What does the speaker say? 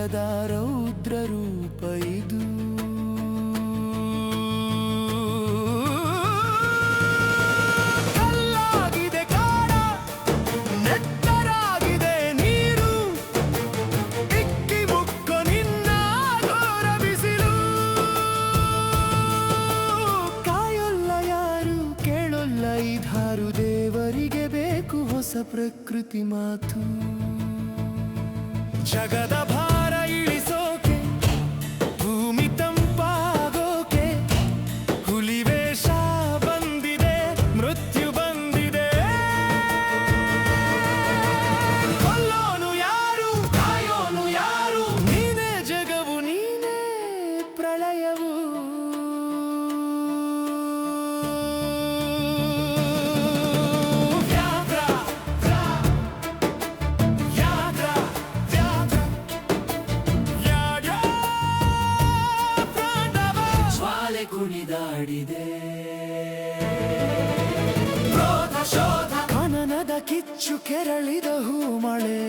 ಜಗದ ರೌದ್ರ ರೂಪ ಇದು. ಕಲ್ಲಾಗಿದೆ ಕಾಡ, ನೆತ್ತರಾಗಿದೆ ನೀರು, ಇಕ್ಕಿ ಮುಕ್ಕೊ ನಿನ್ನ ಘೋರ ಬಿಸಿಲು. ಕಾಯೊಲ್ಲ ಯಾರು, ಕೇಳೊಲ್ಲ ಇದಾರು, ದೇವರಿಗೆ ಬೇಕು ಹೊಸ ಪ್ರಕೃತಿ ಮಾತು. ಜಗದ ಭಾರ ಇಳಿಸೋಕೆ, ಭೂಮಿ ತಂಪಾಗೋಕೆ, ಹುಲಿ ವೇಷ ಬಂದಿದೆ, ಮೃತ್ಯು ಬಂದಿದೆ. ಕೊಲ್ಲೋನು ಯಾರು, ಕಾಯೋನು ಯಾರು, ನೀನೇ ಜಗವು, ನೀನೇ ಪ್ರಳಯವು. ಕುಣಿದಾಡಿದೆ ಕ್ರೋಧ ಶೋಧ, ಕನನದ ಕಿಚ್ಚು ಕೆರಳಿದ ಹೂ ಮಳೆ.